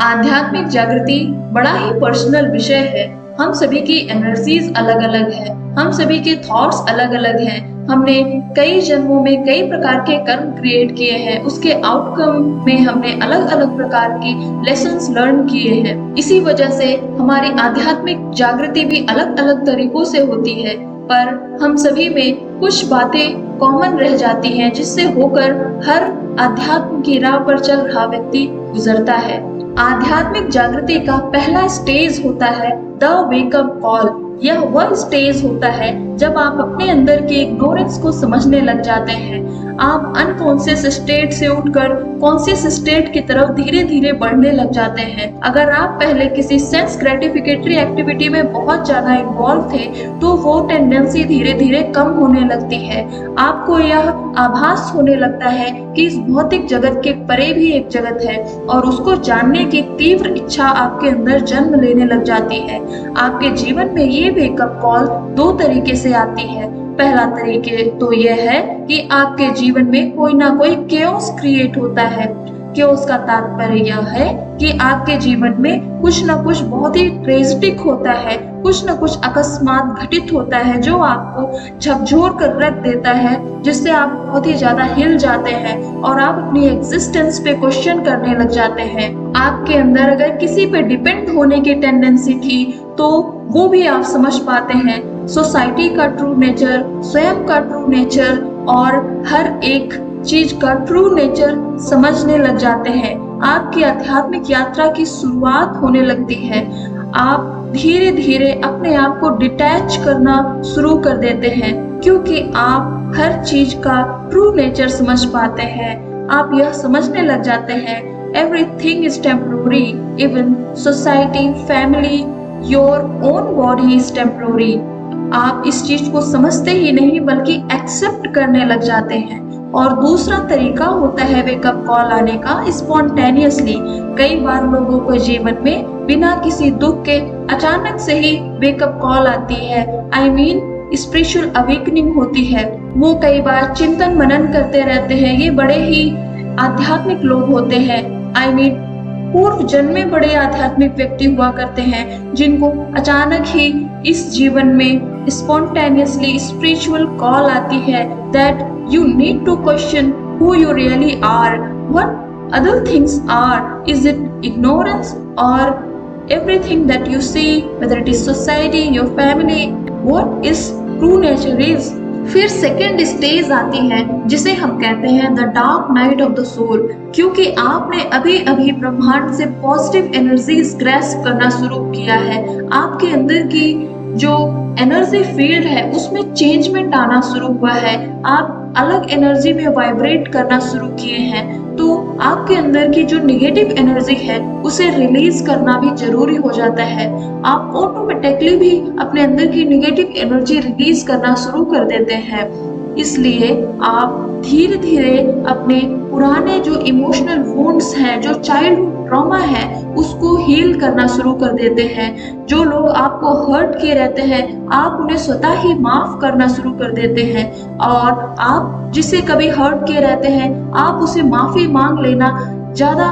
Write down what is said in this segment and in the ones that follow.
आध्यात्मिक जागृति बड़ा ही पर्सनल विषय है। हम सभी की एनर्जीज अलग अलग है, हम सभी के थॉट्स अलग अलग हैं। हमने कई जन्मों में कई प्रकार के कर्म क्रिएट किए हैं, उसके आउटकम में हमने अलग अलग प्रकार की लेसन्स लर्न किए हैं। इसी वजह से हमारी आध्यात्मिक जागृति भी अलग अलग तरीकों से होती है, पर हम सभी में कुछ बातें कॉमन रह जाती हैं, जिससे होकर हर अध्यात्म की राह पर चल रहा व्यक्ति गुजरता है। आध्यात्मिक जागृति का पहला स्टेज होता है द वेकअप कॉल। यह वह स्टेज होता है जब आप अपने अंदर की इग्नोरेंस को समझने लग जाते हैं। आप अनकॉन्शियस स्टेट से उठकर कॉन्शियस स्टेट की तरफ धीरे धीरे बढ़ने लग जाते हैं। अगर आप पहले किसी सेंस ग्रेटिफिकेटरी एक्टिविटी में बहुत ज्यादा इन्वॉल्व थे, तो वो टेंडेंसी धीरे धीरे कम होने लगती है। आपको यह आभास होने लगता है कि इस भौतिक जगत के परे भी एक जगत है, और उसको जानने की तीव्र इच्छा आपके अंदर जन्म लेने लग जाती है। आपके जीवन में ये वेकअप कॉल दो तरीके से आती है। पहला तरीके तो यह है कि आपके जीवन में कोई ना कोई केओस क्रिएट होता है। केओस का तात्पर्य यह है कि आपके जीवन में कुछ न कुछ बहुत ही ट्रेजिक होता है, कुछ न कुछ अकस्मात घटित होता है जो आपको झकझोर कर रख देता है, जिससे आप बहुत ही ज्यादा हिल जाते हैं और आप अपनी एग्जिस्टेंस पे क्वेश्चन करने लग जाते हैं। आपके अंदर अगर किसी पे डिपेंड होने की टेंडेंसी थी, तो वो भी आप समझ पाते हैं। सोसाइटी का ट्रू नेचर, स्वयं का ट्रू नेचर और हर एक चीज का ट्रू नेचर समझने लग जाते हैं। आपकी आध्यात्मिक यात्रा की शुरुआत होने लगती है। आप धीरे धीरे अपने आप को डिटैच करना शुरू कर देते हैं, क्योंकि आप हर चीज का ट्रू नेचर समझ पाते हैं। आप यह समझने लग जाते हैं everything is temporary, even society, family, your own body is temporary. आप इस चीज को समझते ही नहीं बल्कि एक्सेप्ट करने लग जाते हैं। और दूसरा तरीका होता है वेकअप कॉल आने का, स्पॉन्टेनियसली। कई बार लोगों को जीवन में बिना किसी दुख के अचानक से ही वेकअप कॉल आती है। आई मीन स्पिरिचुअल अवेकनिंग होती है। वो कई बार चिंतन मनन करते रहते हैं। ये बड़े ही आध्यात्मिक लोग होते हैं। आई मीन पूर्व जन्मे बड़े आध्यात्मिक व्यक्ति हुआ करते हैं, जिनको अचानक ही इस जीवन में स्पॉन्टेनियसली स्पिरिचुअल कॉल आती है that you need to question who you really are, what other things are. Is it ignorance or everything that you see, whether it is society, your family, what is true nature is. फिर second stage आती है जिसे हम कहते हैं the dark night of the soul, क्योंकि आपने अभी अभी ब्रह्मांड से पॉजिटिव एनर्जीज ग्रैस्प करना शुरू किया है। आपके अंदर की जो एनर्जी फील्ड है उसमें चेंजमेंट आना शुरू हुआ है। आप अलग एनर्जी में वाइब्रेट करना शुरू किए हैं, तो आपके अंदर की जो निगेटिव एनर्जी है उसे रिलीज करना भी जरूरी हो जाता है। आप ऑटोमेटिकली भी अपने अंदर की निगेटिव एनर्जी रिलीज करना शुरू कर देते हैं। इसलिए आप धीरे धीरे अपने पुराने जो इमोशनल वुंड्स हैं, जो चाइल्डहुड ट्रॉमा है, उसको हील करना शुरू कर देते हैं। जो लोग आपको हर्ट किए रहते हैं, आप उन्हें स्वतः ही माफ करना शुरू कर देते हैं। और आप जिसे कभी हर्ट किए रहते हैं, आप उसे माफी मांग लेना ज्यादा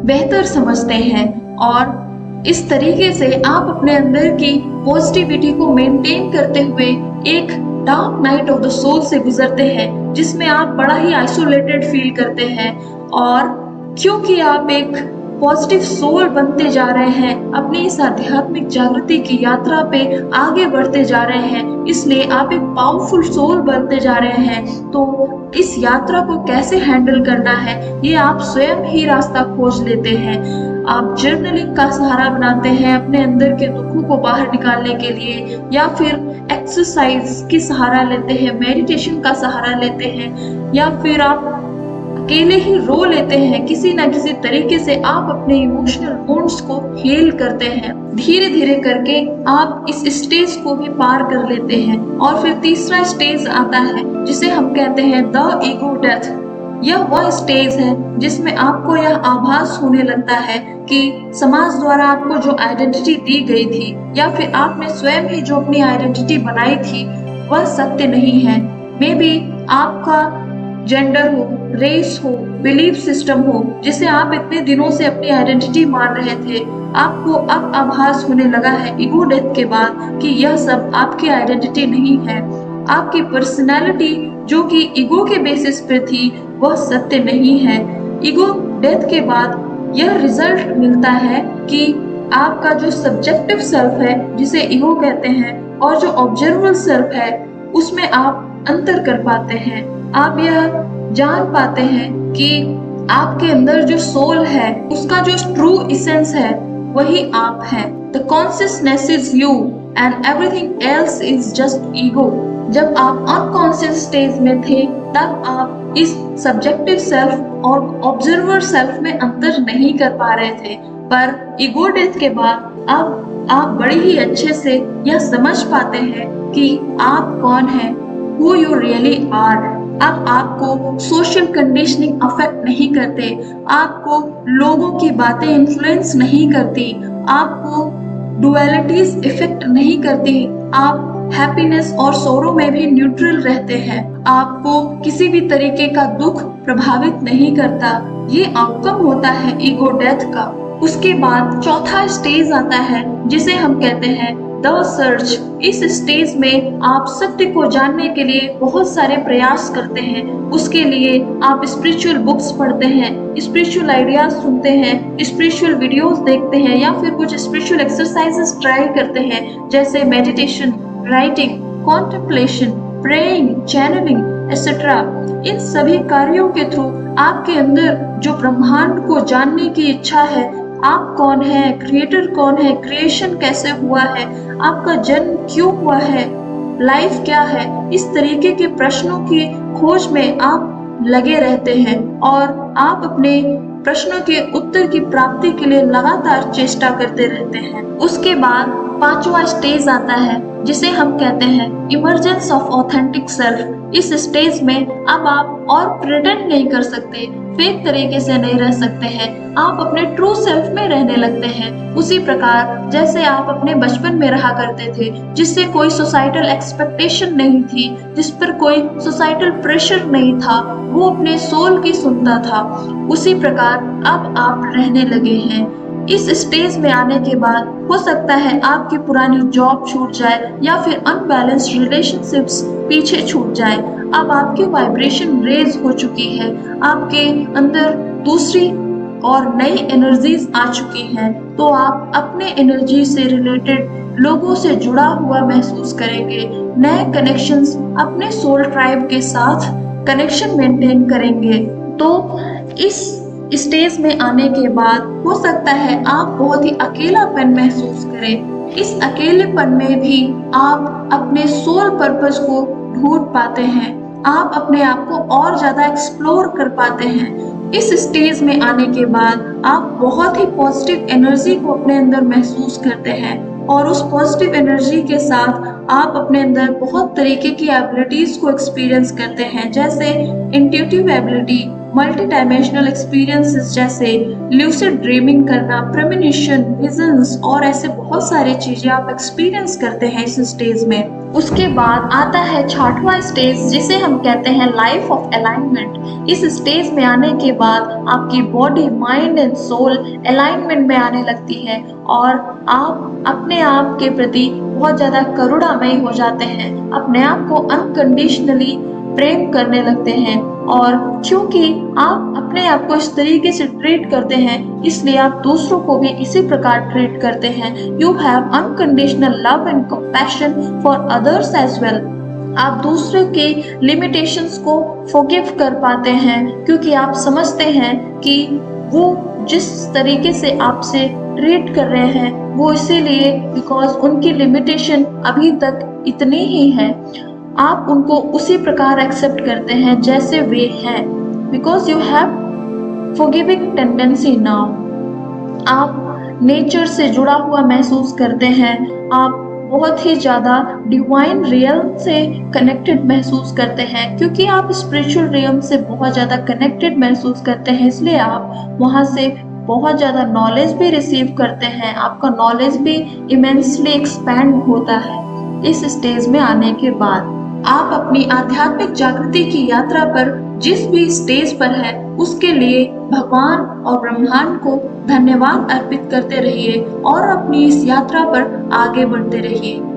बेहतर समझते हैं। और इस तरीके से आप अपने अंदर की पॉजिटिविटी को मेंटेन करते हुए एक dark night of the soul से गुजरते हैं, जिसमें आप बड़ा ही आइसोलेटेड फील करते हैं। और क्योंकि आप एक पॉजिटिव सोल बनते जा रहे हैं, अपनी इस आध्यात्मिक जागृति की यात्रा पे आगे बढ़ते जा रहे हैं, इसलिए आप एक पावरफुल सोल बनते जा रहे हैं। तो इस यात्रा को कैसे हैंडल करना है, ये आप स्वयं ही रास्ता खोज लेते हैं। आप जर्नलिंग का सहारा बनाते हैं अपने अंदर के दुखों को बाहर निकालने के लिए, या फिर एक्सरसाइज की सहारा लेते हैं, मेडिटेशन का सहारा लेते हैं, या फिर आप अकेले ही रो लेते हैं। किसी ना किसी तरीके से आप अपने इमोशनल वुंड्स को हील करते हैं। धीरे धीरे करके आप इस स्टेज को भी पार कर लेते हैं। और फिर तीसरा स्टेज आता है जिसे हम कहते हैं द ईगो डेथ। यह वह स्टेज है जिसमें आपको यह आभास होने लगता है कि समाज द्वारा आपको जो आइडेंटिटी दी गई थी, या फिर आपने स्वयं ही जो अपनी आइडेंटिटी बनाई थी, वह सत्य नहीं है। मे बी आपका जेंडर हो, रेस हो, बिलीफ सिस्टम हो, जिसे आप इतने दिनों से अपनी आइडेंटिटी मान रहे थे, आपको अब आभास होने लगा है ईगो डेथ के बाद कि यह सब आपकी आइडेंटिटी नहीं है। आपकी पर्सनालिटी जो कि ईगो के बेसिस पे थी, वह सत्य नहीं है। ईगो डेथ के बाद यह रिजल्ट मिलता है कि आपका जो सब्जेक्टिव सेल्फ है, जिसे ईगो कहते हैं, और जो ऑब्जर्वेबल सेल्फ है, उसमें आप अंतर कर पाते हैं। आप यह जान पाते हैं कि आपके अंदर जो सोल है, उसका जो ट्रू इसेंस है, वही आप हैं। The consciousness is you and everything else is just ego. जब आप अनकॉन्शियस स्टेज में थे, तब आप इस सब्जेक्टिव सेल्फ और ऑब्जर्वर सेल्फ में अंतर नहीं कर पा रहे थे, पर ईगो डेथ के बाद अब आप बड़े ही अच्छे से यह समझ पाते हैं कि आप कौन हैं, who you really are। अब आपको सोशल कंडीशनिंग अफेक्ट नहीं करते, आपको लोगों की बातें इन्फ्लुएंस नहीं करती, आपको डुअलिटीज इफेक्ट नहीं करती, आप हैप्पीनेस और सोरो में भी न्यूट्रल रहते हैं, आपको किसी भी तरीके का दुख प्रभावित नहीं करता। ये आउटकम होता है ईगो डेथ का। उसके बाद चौथा स्टेज आता है, जिसे हम कहते हैं द सर्च। इस स्टेज में आप सत्य को जानने के लिए बहुत सारे प्रयास करते हैं। उसके लिए आप स्पिरिचुअल बुक्स पढ़ते हैं, स्पिरिचुअल आइडियाज सुनते हैं, स्पिरिचुअल वीडियोस देखते हैं, या फिर कुछ स्पिरिचुअल एक्सरसाइजेस ट्राई करते हैं, जैसे meditation, writing, contemplation, praying, channelling etcetera. इन सभी कार्यों के थ्रू आपके अंदर जो ब्रह्मांड को जानने की इच्छा है, आप कौन है, क्रिएटर कौन है, क्रिएशन कैसे हुआ है, आपका जन्म क्यों हुआ है, लाइफ क्या है, इस तरीके के प्रश्नों की खोज में आप लगे रहते हैं और आप अपने प्रश्नों के उत्तर की प्राप्ति के लिए लगातार चेष्टा करते रहते हैं। उसके बाद पांचवा स्टेज आता है, जिसे हम कहते हैं इमर्जेंस ऑफ ऑथेंटिक सेल्फ। इस स्टेज में अब आप और प्रिटेंड नहीं कर सकते, फेक तरीके से नहीं रह सकते हैं, आप अपने ट्रू सेल्फ में रहने लगते हैं। उसी प्रकार जैसे आप अपने बचपन में रहा करते थे, जिससे कोई सोसाइटल एक्सपेक्टेशन नहीं थी, जिस पर कोई सोसाइटल प्रेशर नहीं था, वो अपने सोल की सुनता था, उसी प्रकार अब आप रहने लगे हैं। इस स्टेज में आने के बाद हो सकता है आपकी पुरानी जॉब छूट जाए, या फिर अनबैलेंस्ड रिलेशनशिप्स पीछे छूट जाए। अब आपकी वाइब्रेशन रेज हो चुकी है, आपके अंदर दूसरी और नई एनर्जीज आ चुकी हैं, तो आप अपने एनर्जी से रिलेटेड लोगों से जुड़ा हुआ महसूस करेंगे। नए कनेक्शंस अपने सोल ट्राइब के साथ कनेक्शन मेंटेन करेंगे। तो इस स्टेज में आने के बाद हो सकता है आप बहुत ही अकेलापन महसूस करें। इस अकेलेपन में भी आप अपने सोल पर्पस को ढूंढ पाते हैं, आप अपने आप को और ज्यादा एक्सप्लोर कर पाते हैं। इस स्टेज में आने के बाद आप बहुत ही पॉजिटिव एनर्जी को अपने अंदर महसूस करते हैं, और उस पॉजिटिव एनर्जी के साथ आप अपने अंदर बहुत तरीके की एबिलिटीज को एक्सपीरियंस करते हैं, जैसे intuitive ability, multi dimensional experiences जैसे ल्यूसिड ड्रीमिंग करना, प्रेमोनिशन, विजन्स, और ऐसे बहुत सारी चीजें आप एक्सपीरियंस करते हैं इस स्टेज में। उसके बाद आता है छठवां स्टेज, जिसे हम कहते हैं लाइफ ऑफ अलाइनमेंट। इस स्टेज में आने के बाद आपकी body, mind and soul alignment में आने लगती है, और आप अपने आप के प्रति बहुत ज्यादा करुणामयी हो जाते हैं, अपने आप को अनकंडीशनली प्रेम करने लगते हैं। और क्योंकि आप अपने आप को इस तरीके से ट्रीट करते हैं, इसलिए आप दूसरों को भी इसी प्रकार ट्रीट करते हैं। You have unconditional love and compassion for others as well. आप दूसरे के लिमिटेशंस को फॉरगिव कर पाते हैं, क्योंकि आप समझते हैं कि वो जिस तरीके से आपसे ट्रीट कर रहे हैं, वो इसीलिए बिकॉज उनकी लिमिटेशन अभी तक इतनी ही है। आप उनको उसी प्रकार एक्सेप्ट करते हैं जैसे वे हैं, because you have forgiving tendency now. आप नेचर से जुड़ा हुआ महसूस करते हैं, आप बहुत ही ज़्यादा डिवाइन रियल्म से कनेक्टेड महसूस करते हैं, क्योंकि आप स्पिरिचुअल रियल्म से बहुत ज़्यादा कनेक्टेड महसूस करते हैं, इसलिए आप वहाँ से बहुत ज़्यादा नॉलेज भी रिसीव करते हैं, आपका नॉलेज भी इमेंसली एक्सपैंड होता है इस स्टेज में आने के बाद। आप अपनी आध्यात्मिक जागृति की यात्रा पर जिस भी स्टेज पर है उसके लिए भगवान और ब्रह्मांड को धन्यवाद अर्पित करते रहिए और अपनी इस यात्रा पर आगे बढ़ते रहिए।